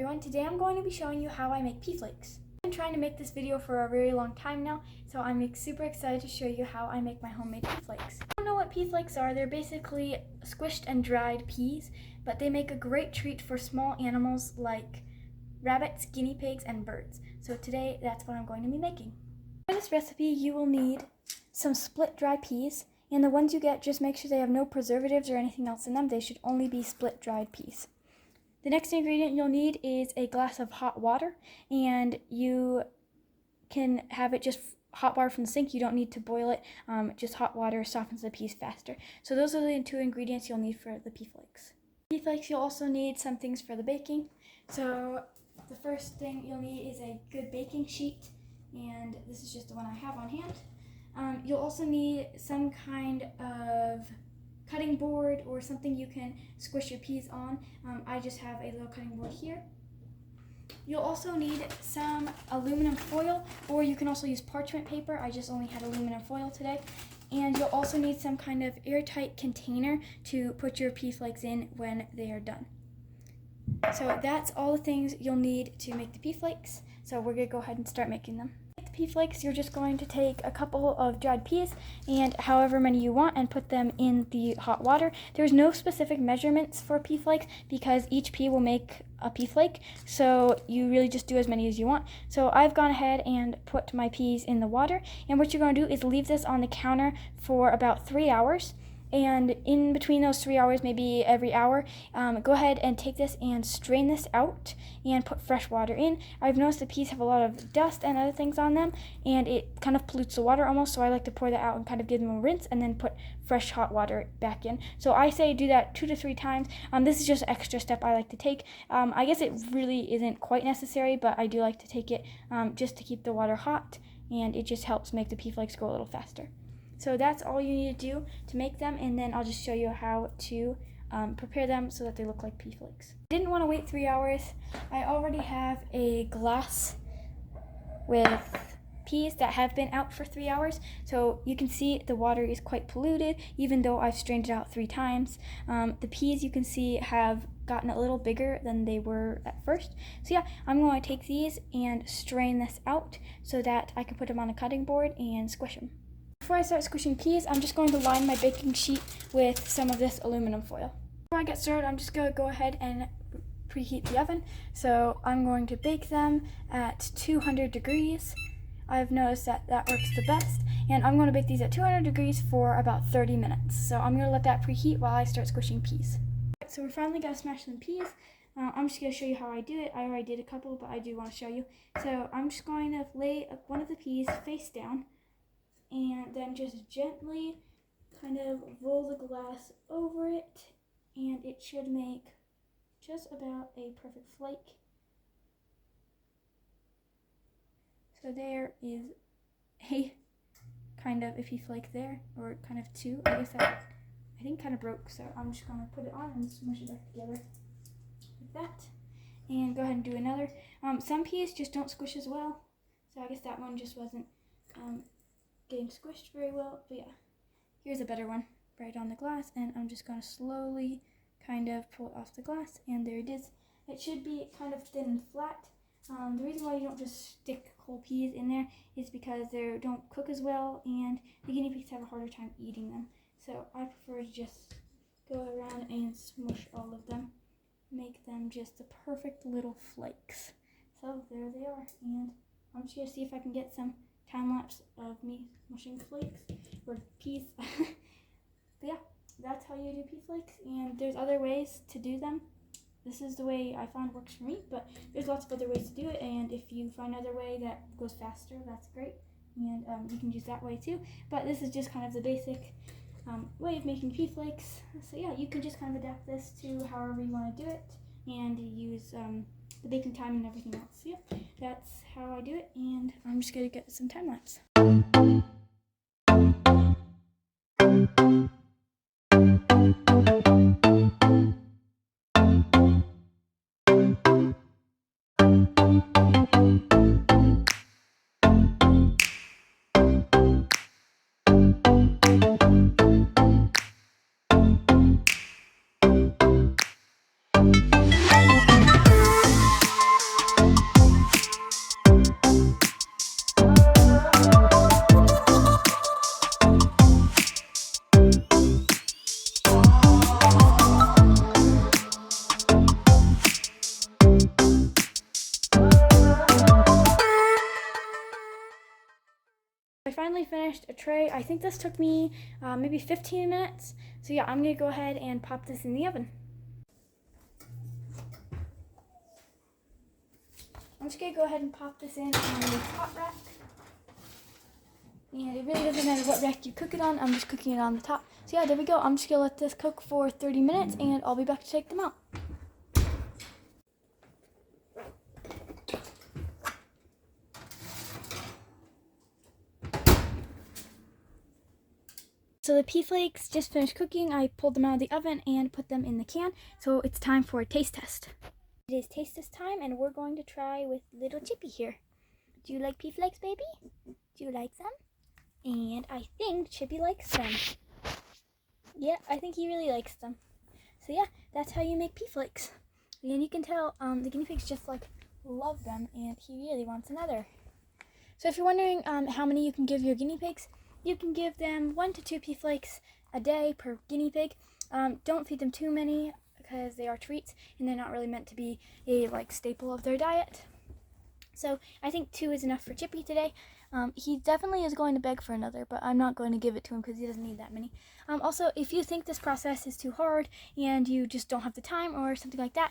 everyone, today I'm going to be showing you how I make pea flakes. I've been trying to make this video for a very long time now, so I'm super excited to show you how I make my homemade pea flakes. I don't know what pea flakes are. They're basically squished and dried peas, but they make a great treat for small animals like rabbits, guinea pigs, and birds. So today that's what I'm going to be making. For this recipe you will need some split dry peas, and the ones you get, just make sure they have no preservatives or anything else in them. They should only be split dried peas. The next ingredient you'll need is a glass of hot water, and you can have it just hot water from the sink. You don't need to boil it. Just hot water softens the peas faster. So those are the two ingredients you'll need for the pea flakes. Pea flakes, you'll also need some things for the baking. So the first thing you'll need is a good baking sheet, and this is just the one I have on hand. You'll also need some kind of cutting board or something you can squish your peas on. I just have a little cutting board here. You'll also need some aluminum foil, or you can also use parchment paper. I just only had aluminum foil today. And you'll also need some kind of airtight container to put your pea flakes in when they are done. So that's all the things you'll need to make the pea flakes. So we're gonna go ahead and start making them. Pea flakes, you're just going to take a couple of dried peas and however many you want and put them in the hot water. There's no specific measurements for pea flakes because each pea will make a pea flake, so you really just do as many as you want. So I've gone ahead and put my peas in the water, and what you're going to do is leave this on the counter for about 3 hours. And in between those 3 hours, maybe every hour, go ahead and take this and strain this out and put fresh water in. I've noticed the peas have a lot of dust and other things on them, and it kind of pollutes the water almost, so I like to pour that out and kind of give them a rinse and then put fresh hot water back in. So I say do that 2 to 3 times. This is just an extra step I like to take. I guess it really isn't quite necessary, but I do like to take it just to keep the water hot, and it just helps make the pea flakes go a little faster. So that's all you need to do to make them, and then I'll just show you how to prepare them so that they look like pea flakes. I didn't want to wait 3 hours. I already have a glass with peas that have been out for 3 hours, so you can see the water is quite polluted even though I've strained it out 3 times. The peas, you can see, have gotten a little bigger than they were at first. So yeah, I'm going to take these and strain this out so that I can put them on a cutting board and squish them. Before I start squishing peas, I'm just going to line my baking sheet with some of this aluminum foil. Before I get started, I'm just going to go ahead and preheat the oven. So I'm going to bake them at 200 degrees. I've noticed that that works the best, and I'm going to bake these at 200 degrees for about 30 minutes. So I'm going to let that preheat while I start squishing peas. So we're finally going to smash some peas. I'm just going to show you how I do it. I already did a couple, but I do want to show you. So I'm just going to lay one of the peas face down, and then just gently kind of roll the glass over it, and it should make just about a perfect flake. So there is a kind of a pea flake there, or kind of two. I guess that, I think, kind of broke, so I'm just going to put it on and smush it back together like that. And go ahead and do another. Some peas just don't squish as well, so I guess that one just wasn't getting squished very well, but yeah, here's a better one right on the glass, and I'm just going to slowly kind of pull it off the glass, and there it is. It should be kind of thin and flat. The reason why you don't just stick whole peas in there is because they don't cook as well, and the guinea pigs have a harder time eating them. So I prefer to just go around and smush all of them, make them just the perfect little flakes. So there they are, and I'm just going to see if I can get some time lapse of me mushing flakes or peas. But yeah, that's how you do pea flakes, and there's other ways to do them. This is the way I found works for me, but there's lots of other ways to do it, and if you find another way that goes faster, that's great, and you can use that way too. But this is just kind of the basic way of making pea flakes. So yeah, you can just kind of adapt this to however you want to do it, and use the baking time and everything else. So yeah, that's how I do it, and I'm just going to get some time lapse. finally finished a tray. I think this took me maybe 15 minutes. So yeah, I'm gonna go ahead and pop this in the oven. I'm just gonna go ahead and pop this in on the top rack. And it really doesn't matter what rack you cook it on, I'm just cooking it on the top. So yeah, there we go. I'm just gonna let this cook for 30 minutes and I'll be back to take them out. So the pea flakes just finished cooking. I pulled them out of the oven and put them in the can. So it's time for a taste test. It is taste test time and we're going to try with little Chippy here. Do you like pea flakes, baby? Do you like them? And I think Chippy likes them. Yeah, I think he really likes them. So yeah, that's how you make pea flakes. And you can tell the guinea pigs just like love them and he really wants another. So if you're wondering how many you can give your guinea pigs, you can give them 1 to 2 pea flakes a day per guinea pig. Don't feed them too many because they are treats and they're not really meant to be a staple of their diet. So I think 2 is enough for Chippy today. He definitely is going to beg for another, but I'm not going to give it to him because he doesn't need that many. Also, if you think this process is too hard and you just don't have the time or something like that,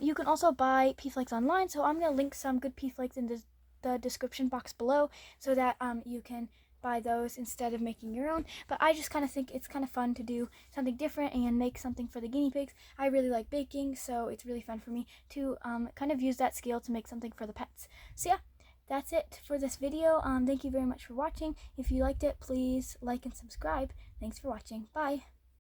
you can also buy pea flakes online. So I'm going to link some good pea flakes in the description box below so that you can buy those instead of making your own. But I just kind of think it's kind of fun to do something different and make something for the guinea pigs. I really like baking, so it's really fun for me to kind of use that skill to make something for the pets. So yeah, that's it for this video. Thank you very much for watching. If you liked it, please like and subscribe. Thanks for watching. Bye.